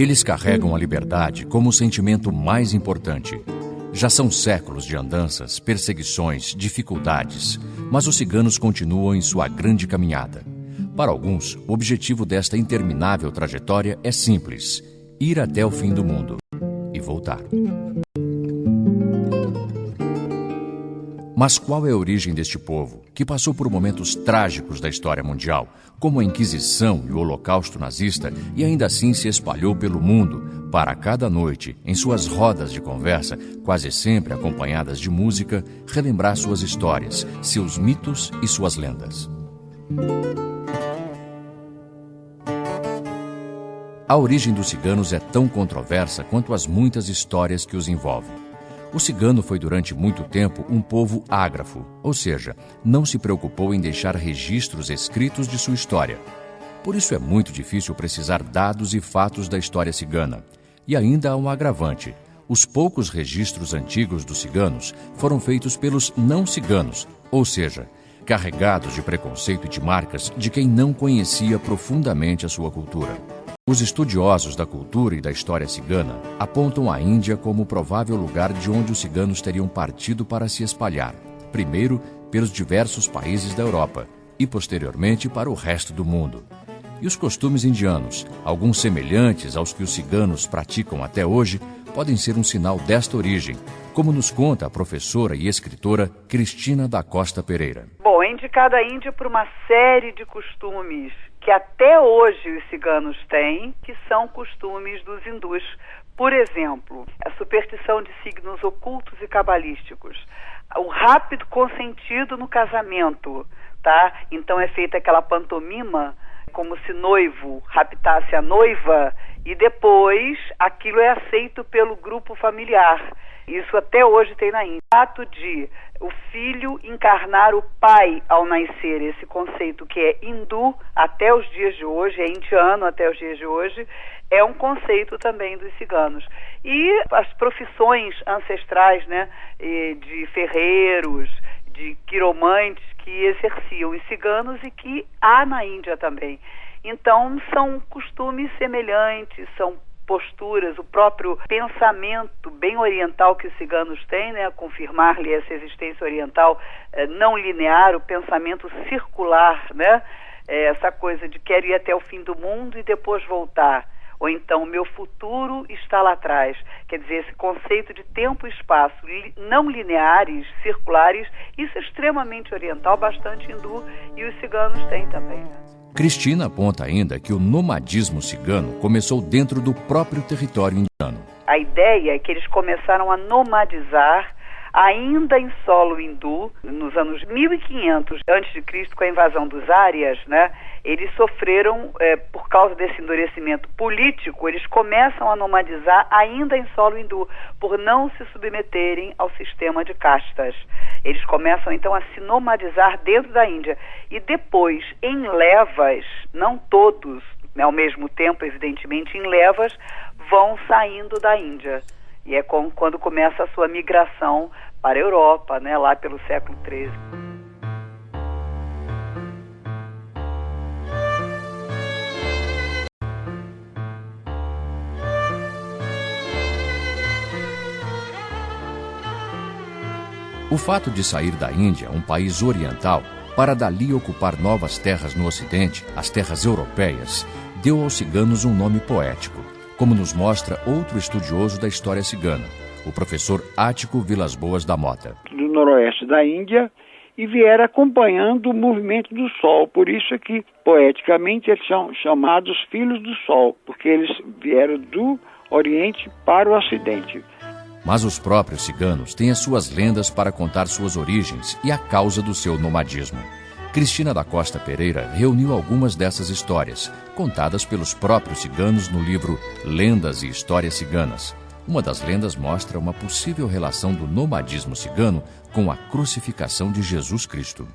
Eles carregam a liberdade como o sentimento mais importante. Já são séculos de andanças, perseguições, dificuldades, mas os ciganos continuam em sua grande caminhada. Para alguns, o objetivo desta interminável trajetória é simples: ir até o fim do mundo e voltar. Mas qual é a origem deste povo, que passou por momentos trágicos da história mundial, como a Inquisição e o Holocausto nazista, e ainda assim se espalhou pelo mundo, para cada noite, em suas rodas de conversa, quase sempre acompanhadas de música, relembrar suas histórias, seus mitos e suas lendas? A origem dos ciganos é tão controversa quanto as muitas histórias que os envolvem. O cigano foi durante muito tempo um povo ágrafo, ou seja, não se preocupou em deixar registros escritos de sua história. Por isso é muito difícil precisar dados e fatos da história cigana. E ainda há um agravante: os poucos registros antigos dos ciganos foram feitos pelos não-ciganos, ou seja, carregados de preconceito e de marcas de quem não conhecia profundamente a sua cultura. Os estudiosos da cultura e da história cigana apontam a Índia como o provável lugar de onde os ciganos teriam partido para se espalhar, primeiro pelos diversos países da Europa e posteriormente para o resto do mundo. E os costumes indianos, alguns semelhantes aos que os ciganos praticam até hoje, podem ser um sinal desta origem, como nos conta a professora e escritora Cristina da Costa Pereira. Bom, é indicada a Índia por uma série de costumes que até hoje os ciganos têm, que são costumes dos hindus. Por exemplo, a superstição de signos ocultos e cabalísticos, o rápido consentido no casamento, tá? Então é feita aquela pantomima, como se noivo raptasse a noiva, e depois aquilo é aceito pelo grupo familiar. Isso até hoje tem na Índia. O fato de o filho encarnar o pai ao nascer, esse conceito que é hindu até os dias de hoje, é indiano até os dias de hoje, é um conceito também dos ciganos. E as profissões ancestrais, né, de ferreiros, de quiromantes que exerciam os ciganos e que há na Índia também. Então, são costumes semelhantes, são posturas, o próprio pensamento bem oriental que os ciganos têm, né, confirmar-lhe essa existência oriental não linear, o pensamento circular, né, essa coisa de quero ir até o fim do mundo e depois voltar, ou então meu futuro está lá atrás. Quer dizer, esse conceito de tempo e espaço não lineares, circulares, isso é extremamente oriental, bastante hindu, e os ciganos têm também, né? Cristina aponta ainda que o nomadismo cigano começou dentro do próprio território indiano. A ideia é que eles começaram a nomadizar ainda em solo hindu, nos anos 1500 a.C., com a invasão dos árias, né? Eles sofreram, por causa desse endurecimento político, eles começam a nomadizar ainda em solo hindu, por não se submeterem ao sistema de castas. Eles começam, então, a se nomadizar dentro da Índia. E depois, em levas, não todos, né, ao mesmo tempo, evidentemente, em levas, vão saindo da Índia. E é quando começa a sua migração para a Europa, né, lá pelo século XIII. O fato de sair da Índia, um país oriental, para dali ocupar novas terras no Ocidente, as terras europeias, deu aos ciganos um nome poético, como nos mostra outro estudioso da história cigana, o professor Ático Vilas Boas da Mota. Do noroeste da Índia, e vieram acompanhando o movimento do Sol. Por isso é que, poeticamente, eles são chamados Filhos do Sol, porque eles vieram do Oriente para o Ocidente. Mas os próprios ciganos têm as suas lendas para contar suas origens e a causa do seu nomadismo. Cristina da Costa Pereira reuniu algumas dessas histórias, contadas pelos próprios ciganos no livro Lendas e Histórias Ciganas. Uma das lendas mostra uma possível relação do nomadismo cigano com a crucificação de Jesus Cristo.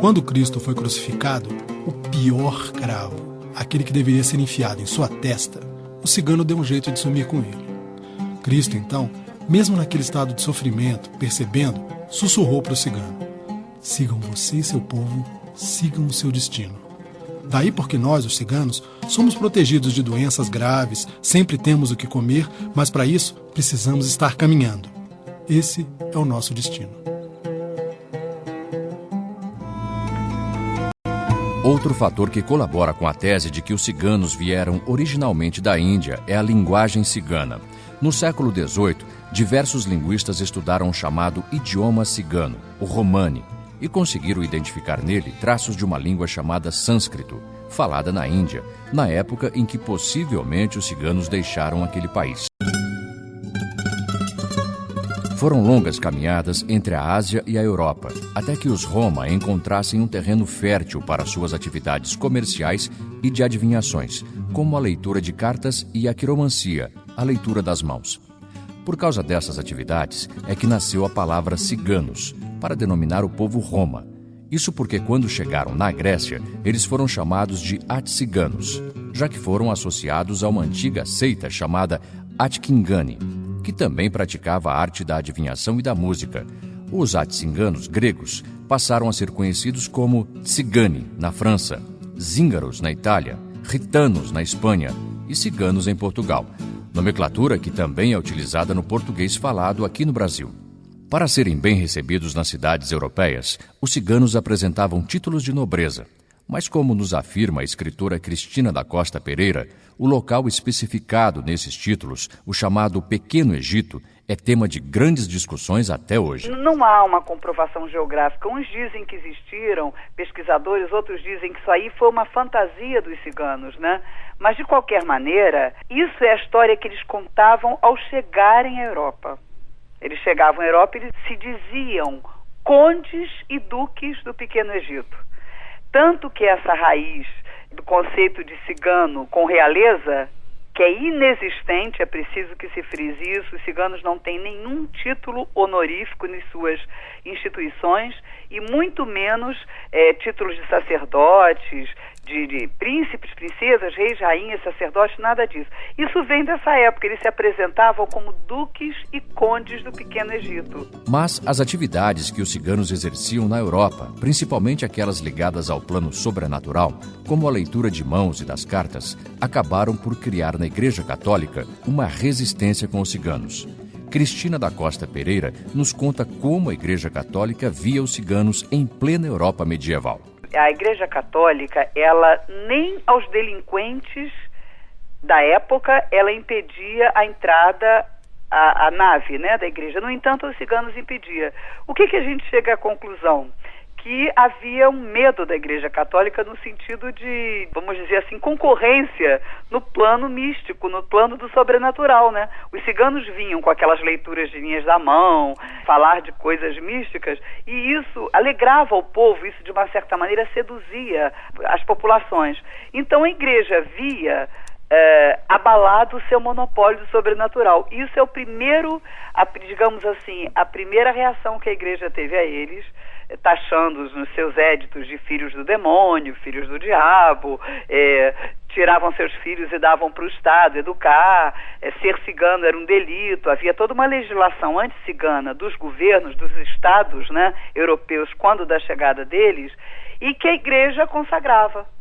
Quando Cristo foi crucificado, o pior cravo, aquele que deveria ser enfiado em sua testa, o cigano deu um jeito de sumir com ele. Cristo, então, mesmo naquele estado de sofrimento, percebendo, sussurrou para o cigano: sigam você e seu povo, sigam o seu destino. Daí porque nós, os ciganos, somos protegidos de doenças graves, sempre temos o que comer, mas para isso precisamos estar caminhando. Esse é o nosso destino. Outro fator que colabora com a tese de que os ciganos vieram originalmente da Índia é a linguagem cigana. No século XVIII, diversos linguistas estudaram o chamado idioma cigano, o romani, e conseguiram identificar nele traços de uma língua chamada sânscrito, falada na Índia, na época em que possivelmente os ciganos deixaram aquele país. Foram longas caminhadas entre a Ásia e a Europa, até que os Roma encontrassem um terreno fértil para suas atividades comerciais e de adivinhações, como a leitura de cartas e a quiromancia, a leitura das mãos. Por causa dessas atividades é que nasceu a palavra ciganos, para denominar o povo Roma. Isso porque quando chegaram na Grécia, eles foram chamados de atciganos, já que foram associados a uma antiga seita chamada Atquingani, que também praticava a arte da adivinhação e da música. Os atcinganos gregos passaram a ser conhecidos como Tsigani, na França, zíngaros, na Itália, ritanos, na Espanha e ciganos em Portugal, nomenclatura que também é utilizada no português falado aqui no Brasil. Para serem bem recebidos nas cidades europeias, os ciganos apresentavam títulos de nobreza. Mas como nos afirma a escritora Cristina da Costa Pereira, o local especificado nesses títulos, o chamado Pequeno Egito, é tema de grandes discussões até hoje. Não há uma comprovação geográfica. Uns dizem que existiram pesquisadores, outros dizem que isso aí foi uma fantasia dos ciganos, né? Mas, de qualquer maneira, isso é a história que eles contavam ao chegarem à Europa. Eles chegavam à Europa e eles se diziam condes e duques do Pequeno Egito. Tanto que essa raiz do conceito de cigano com realeza, que é inexistente, é preciso que se frise isso, os ciganos não têm nenhum título honorífico nas suas instituições e muito menos títulos de sacerdotes, de príncipes, princesas, reis, rainhas, sacerdotes, nada disso. Isso vem dessa época, eles se apresentavam como duques e condes do Pequeno Egito. Mas as atividades que os ciganos exerciam na Europa, principalmente aquelas ligadas ao plano sobrenatural, como a leitura de mãos e das cartas, acabaram por criar na Igreja Católica uma resistência com os ciganos. Cristina da Costa Pereira nos conta como a Igreja Católica via os ciganos em plena Europa medieval. A Igreja Católica, ela nem aos delinquentes da época, ela impedia a entrada à nave, né, da igreja. No entanto, os ciganos impedia. O que a gente chega à conclusão? Que havia um medo da Igreja Católica no sentido de, vamos dizer assim, concorrência no plano místico, no plano do sobrenatural, né? Os ciganos vinham com aquelas leituras de linhas da mão, falar de coisas místicas, e isso alegrava o povo, isso de uma certa maneira seduzia as populações. Então a Igreja via abalado o seu monopólio do sobrenatural. Isso é o primeiro, digamos assim, a primeira reação que a Igreja teve a eles, taxando-os nos seus éditos de filhos do demônio, filhos do diabo, tiravam seus filhos e davam para o Estado educar, ser cigano era um delito, havia toda uma legislação anti-cigana dos governos, dos Estados, né, europeus, quando da chegada deles, e que a Igreja consagrava.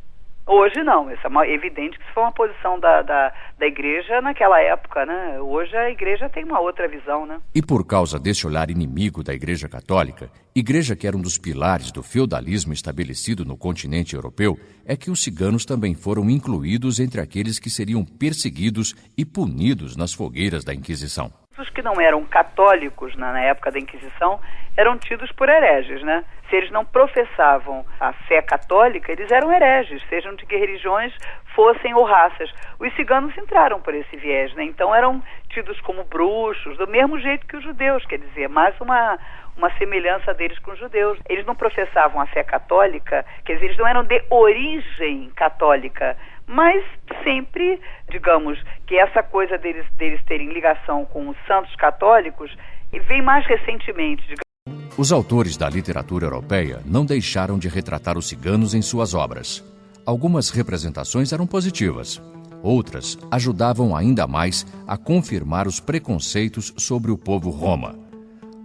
Hoje não, isso é evidente que isso foi uma posição da Igreja naquela época, né? Hoje a Igreja tem uma outra visão, né? E por causa desse olhar inimigo da Igreja Católica, Igreja que era um dos pilares do feudalismo estabelecido no continente europeu, é que os ciganos também foram incluídos entre aqueles que seriam perseguidos e punidos nas fogueiras da Inquisição. Os que não eram católicos na época da Inquisição eram tidos por hereges, né? Se eles não professavam a fé católica, eles eram hereges, sejam de que religiões fossem ou raças. Os ciganos entraram por esse viés, né? Então eram tidos como bruxos, do mesmo jeito que os judeus, quer dizer, mais uma semelhança deles com os judeus. Eles não professavam a fé católica, quer dizer, eles não eram de origem católica, mas sempre, digamos, que essa coisa deles terem ligação com os santos católicos vem mais recentemente, digamos. Os autores da literatura europeia não deixaram de retratar os ciganos em suas obras. Algumas representações eram positivas, outras ajudavam ainda mais a confirmar os preconceitos sobre o povo Roma.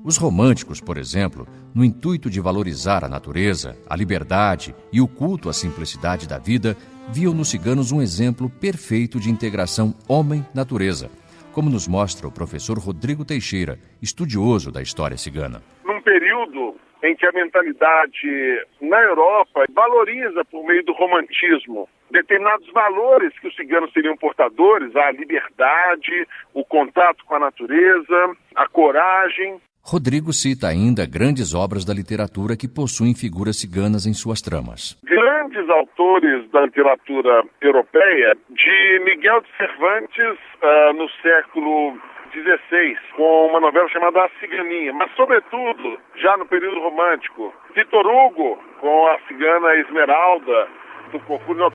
Os românticos, por exemplo, no intuito de valorizar a natureza, a liberdade e o culto à simplicidade da vida, viam nos ciganos um exemplo perfeito de integração homem-natureza, como nos mostra o professor Rodrigo Teixeira, estudioso da história cigana. Num período em que a mentalidade na Europa valoriza, por meio do romantismo, determinados valores que os ciganos seriam portadores, a liberdade, o contato com a natureza, a coragem. Rodrigo cita ainda grandes obras da literatura que possuem figuras ciganas em suas tramas. Grandes autores da literatura europeia, de Miguel de Cervantes no século XVI, com uma novela chamada A Ciganinha, mas sobretudo, já no período romântico, Victor Hugo, com a cigana Esmeralda, do concurso